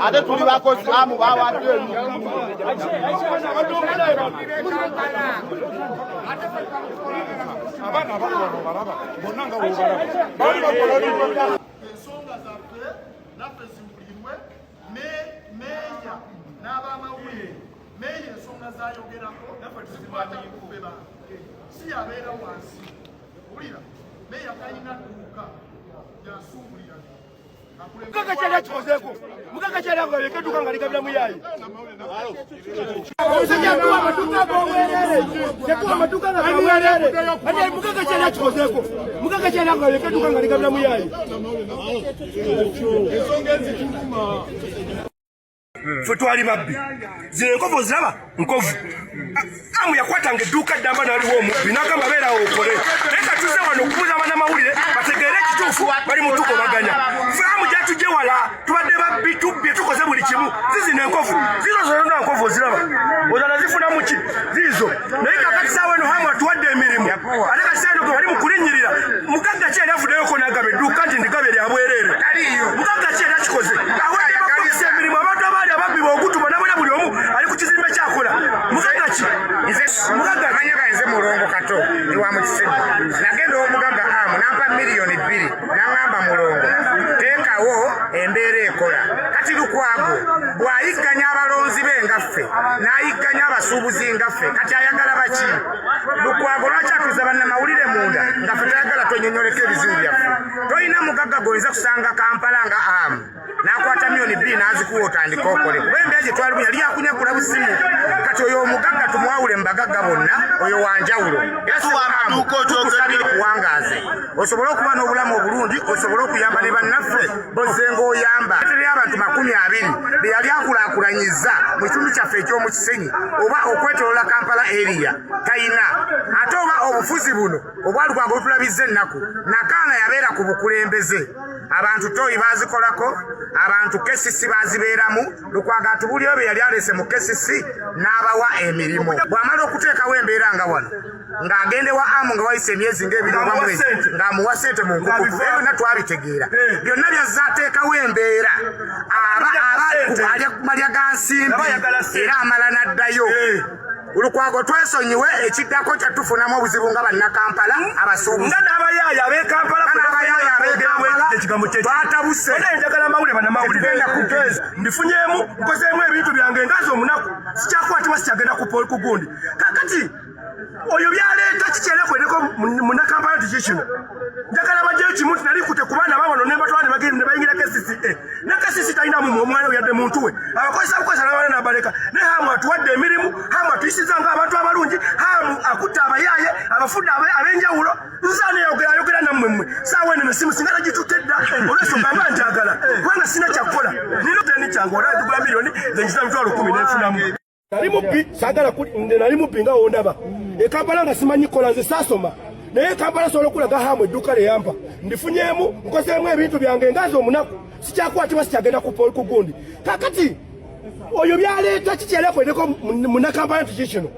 Ade tuli bako amu bawa deni. Abana baraba. Bonanga ubaraba. Ensonga zaffe naffe ziwulirwe meya n'abamawulire meya ensonga zayogerako naffe tuzikwata kube bantu si yabeera wansi wulira meya talina dduuka yasuubulira mukaga kyali akikozeko mukaga kyali ako galeka edduuka nga ligabira muyayi yakuwa amatuuka g'obwerere yakuwa amatuuka nga g'obwerere ate mukaga kyali akikozeko mukaga kyali ako galeka edduuka nga ligabira muyayi ensonga ezituluma ffe twali babbi zino enkovu oziraba nkovu amu yakwatanga edduuka ddamba naliwo omubbi n'agamba beerawo okole naye nga tuzze wano okubuuza bannamawulire bategeere ekituufu bali mu tukobaganya ffe amu gyatujje wala tubadde babbi tubbye tukoze buli kimu zizino enkovu zizo zonona nkovu oziraba ozala zifunamu ki ziizo naye kakati saawa eno hamu atuwadde emirimu ate kati saa eno bali mu kulinnyirira mugagga ki eri avuddeyoko n'agamba edduuka nti ndigabe lya bwereere mugagga ki eri akikoze awadde bakugisa emirimu abantu abaali ababbi b'ogutuma nabona buli omu ali ku kizimbe kyakola mugagga ki mugagga amanyaga nze mulongo kato iwa mu kisebo nagenda omugagga amu nampa miliyoni 2 n'angamba mulongo teekawo embeera ekola kati Lukwago bw'ayigganya abalonzi be ngaffe n'ayigganya abasuubuzi ngaffe kati ayagala baki Lukwago lwaki atuuza bannamawulire munda ngaffe tayagala tonyonyoleka ebizibu byaffe tolina mugagga goyinza kusanga Kampala nga amu n'akwata miliyoni 2 n'azikuwa otandika okole kuba embeera gye twalimu yali akunyagula busimu kati oyo omugagga tumwawule mu bagagga bonna oyo wanjawulo era tukusabire kuwangaaze osobole okuba n'obulamu obulungi osobole okuyamba ne bannaffe bozzenga oyamba teri abantu 20 be yali akulaakulanyiza mu kitundu kyaffe eky'omu Kisenyi oba okwetoloola Kampala area tayina ate oba obufuzi buno obwa Lukwago butulabizza ennaku nakaana yabeera ku bukulembeze abantu toyi bazikolako abantu kesisi bazibeeramu Lukwago atubuliro be yali alese mu kesisi n'abawa emirimu bw'amala okuteekawo embeera nga wano ng'agende wa amu nga wayise emyezi ng'ebiri oba mwezi ng'amuwa ssente mu nkukutu byonna twabitegeera byonna byazze ateekawo embeera alya ga nsimbi era amala n'addayo Lukwago twesonyiwe ekiddako kyatufunamu obuzibu nga bannakampala abasuubuzi nga n'abayaaye ab'ekampala ekigambo batabuse njagala mawulire bannamawulire ndifunyeemu nkozeemu ebintu byange ngazi omunaku sikyakwatibwa sikyagenda ku gundi kakati oyo byaleeta kikyerakwedeko munnakampala tiki kino njagala bajjeyo kimu nti nali kute ku baana babano ne batwala ne bayingira KCCA ne KCCA talinamu omwana we yadde muntu we abakozesa bukozesa n'abaana n'abaleka naye hamu atuwadde emirimu hamu atuyisiza ng'abantu abalungi hamu akutta abayaaye abafudde ab'enjawulo nzaana ayogera nammwe mmwe saawa eno esimu singa nagitutte dda olw'ensonga mba njagala kubanga sina kyakukola nina oteni kyange olagula miliyoni ze njiza mitwalo 10 n'enfunamu nali mubbi saagala nali mubbi nga wondaba ekampala nga simanyi kola nze saasoma naye Kampala asobola okulaga hamu edduuka lyeyampa ndifunyeemu nkozeemu ebintu byange ngazi omunaku sikyakwatibwa sikyagenda ku gundi kakati oyo byaleeta kikyalekwereko munakampala tukikino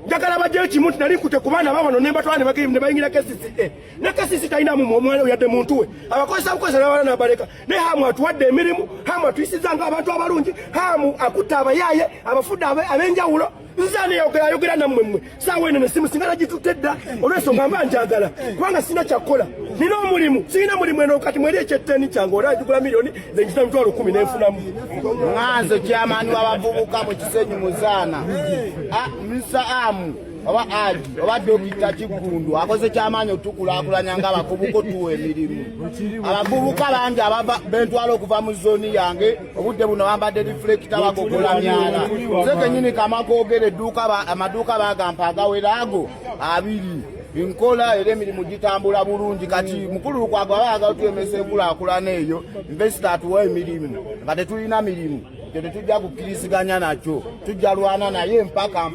njagala bajjayo kimu nti nali nkute ku baana babano ne mbatwala ne bayingira KCCA ne KCCA talinamu omwana oyadde muntu we abakozesa bukozesa n'abalala n'abaleka ne Hamu atuwadde emirimu Hamu atuyisiza ng'abantu abalungi Hamu akutta abayaaye abafudde ab'enjawulo nzane ayogera nammwe mmwe saawa eno nesimu singa nagitutte dda olw'ensonga mba njagala kubanga sina kyakkola nina omulimu sirina mulimu eno kati mweri ekyetteni kyange olaba gigula miliyoni zenjita mitwalo 10 nenfunamu Nganzo kyamaani w'abavubuka mu Kisenyi Muzaana Mr. Hamu oba Aji oba Dokita Kigundu akoze kyamaanyi otukulaakulanya ng'abavubuka otuwa emirimu abavubuka bangi abava bentwala okuva mu zooni yange obudde buno bambadde reflector bagogola myala nze kennyini kamakoogera amaduuka bagampa agawera ago 2 nkola era emirimu gitambula bulungi kati mukulu Lukwago abaagala tuyemesa enkulaakulana eyo investor atuwa emirimu nga tetulina mirimu tetujja kukkiriziganya nakyo tujja lwana naye mpaka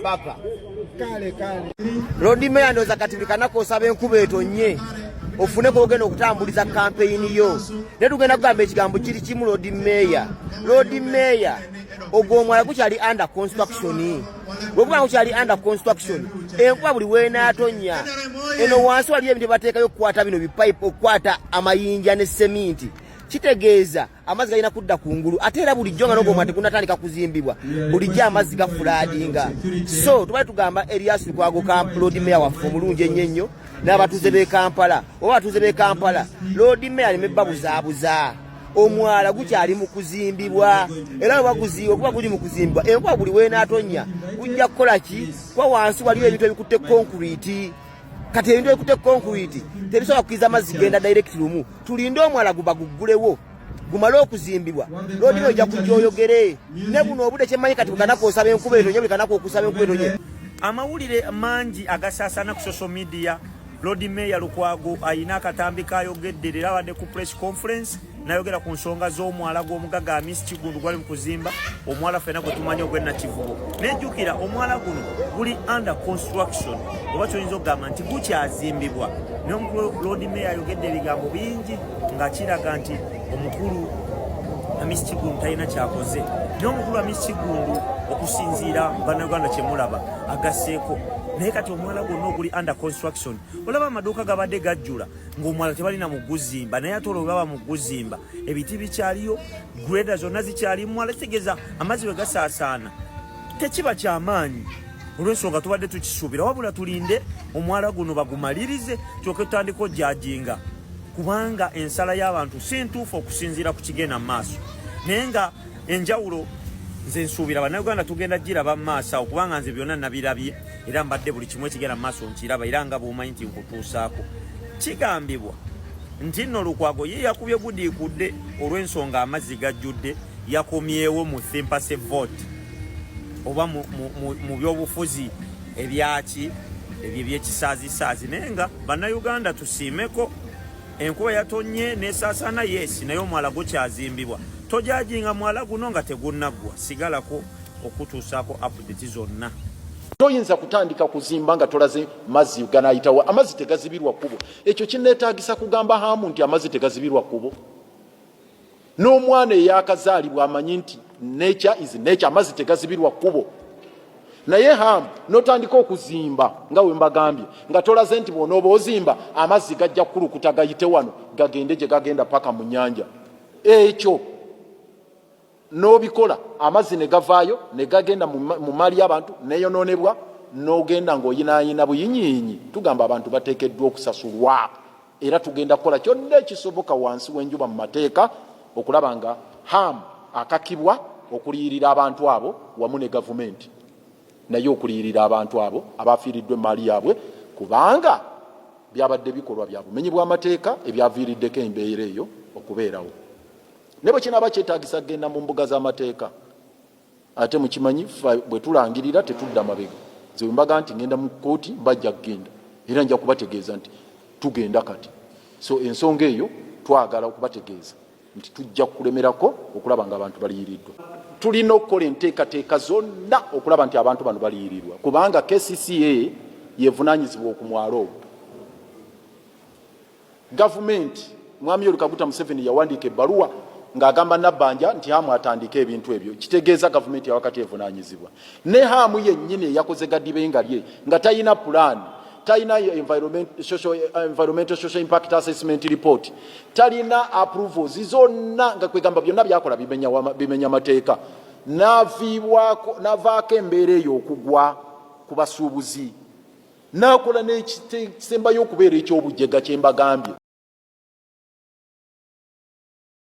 kale Lord Mayor ndoza kati bikanako osaba enkuba etonnye ofune kogenda okutambuliza campaign yo ne tugenda kugamba ekigambo kiri kimu Lord Mayor ogwomwala gukyali under construction bwekuba gukyali under construction enkuba buli weenaatonya eno wansi wali ebintu bateekayo okukwata bino bipipe okukwata amayinja ne seminti kitegeeza amazzi galina kudda kungulu ate era bulijjo nga n'ogwomwala tegunnatandika kuzimbibwa bulijjo amazzi gafuladinga so tubali tugamba Erias Lukwago Lord Mayor waffe omulungi ennyo n'abatuuze b'e Kampala oba abatuuze b'e Kampala Lord Mayor aleme babuzaabuza omwala gukyali mu kuzimbibwa era okuba guli mu kuzimbibwa enkuba buli weenaatonya gujja kukola ki kuba wansi waliwo ebintu ebikutte concrete kati ebintu ebikutte concrete tebisobola kukkiriza amazzi genda direct lumu tulinde omwala gubaguggulewo gumale okuzimbibwa Lord Mayor ojja kujja oyogere ne buno obudde kyemmanyi kati bukanako osaba enkuba etonye bulikanako okusaba enkuba etonye amawulire mangi agasaasana ku social media Lord Mayor Lukwago ayina akatambi kayogedde era abadde ku press conference nayogera ku nsonga z'omwala gw'omugaga Miss Kigundu gwali mu kuzimba omwala ffena gwe tumanyi ogw'e Nakivubo nejjukira omwala guno guli under construction oba kyoyinza okugamba nti gukyazimbibwa naye omukulu Lord Mayor ayogedde ebigambo bingi nga kiraga nti omukulu Miss Kigundu talina kyakoze naye omukulu wa Miss Kigundu okusinziira bannayuganda kyemulaba agasseeko naye kati omwala gwonna oguli under construction olaba amaduuka gabadde gajjula ng'omwala tebalina mu guzimba naye ate olwo baba mu guzimba ebiti bikyaliyo greda zonna zikyali mwala kitegeeza amazzi bwe gasaasaana tekiba kyamaanyi olw'ensonga tubadde tukisuubira wabula tulinde omwala guno bagumalirize kyoke tutandika ojjajinga kubanga ensala y'abantu si ntuufu okusinziira ku kigenda mu maaso naye nga enjawulo nze nsuubira bannayuganda tugenda giraba mu maaso awo kubanga nze byonna nabirabye era mbadde buli kimu ekigenda mu maaso nkiraba era nga bw'omanyi nti nkutuusaako kigambibwa nti nno Lukwago ye yakubye budiikudde olw'ensonga amazzi gajjudde yakomyewo mu thimpase vote oba mu byobufuzi ebyaki ebyo ebyekisaazi naye nga bannayuganda tusiimeko enkuba yatonye nesaasaana yesi naye omwala gukyazimbibwa tojajinga mwala guno nga tegunnaggwa sigalako okutuusaako update zonna toyinza kutandika kuzimba nga tolaze mazzi ganayitawo amazzi tegazibirwa kubo ekyo kineetaagisa kugamba Hamu nti amazzi tegazibirwa kubo n'omwana eyakazaalibwa amanyi nti nature is nature amazzi tegazibirwa kubo naye Hamu notandika okuzimba nga we mbagambye nga tolaze nti bw'onooba ozimba amazzi gajja kukulukuta gayite wano gagende gye gagenda paka mu nnyanja ekyo n'obikola amazzi ne gavaayo ne gagenda mu mali y'abantu neyonoonebwa n'ogenda ng'oyinaayina buyinyinyi tugamba abantu bateekeddwa okusasulwa era tugenda kukola kyonna ekisoboka wansi w'enjuba mu mateeka okulaba nga Hamu akakibwa okuliyirira abantu abo wamu ne gavumenti naye okuliyirira abantu abo abafiiriddwa emaali yaabwe kubanga byabadde bikolwa bya bumenyi bw'amateeka ebyaviiriddeko embeera eyo okubeerawo ne bwe kinaaba kyetaagisa kugenda mu mbuga z'amateeka ate mukimanyi bwe tulangirira tetudda mabega nze mbaga nti ngenda mu kkooti bajja kugenda era nja kubategeeza nti tugenda kati so ensonga eyo twagala okubategeeza nti tujja kulemerako okulaba nga abantu baliyiriddwa tulina okukola enteekateeka zonna okulaba nti abantu bano baliyirirwa kubanga KCCA yevunaanyizibwa okumwalo ogwo gavumenti mwami Yoweri Kaguta Museveni yawandiika ebbaluwa ng'agamba Nabbanja nti Hamu atandika ebintu ebyo, kitegeeza gavumenti ya wakati evunaanyizibwa. Ne Hamu yennyini eyakoze Gadibenga lye nga talina plan, talina environmental social impact assessment report, talina approvals zonna, nga kwegamba byonna byakola bimenya mateeka, n'avaako embeera eyo okugwa ku basuubuzi, n'akola n'ekisembayo okubeera eky'obujjega kye mbagambye.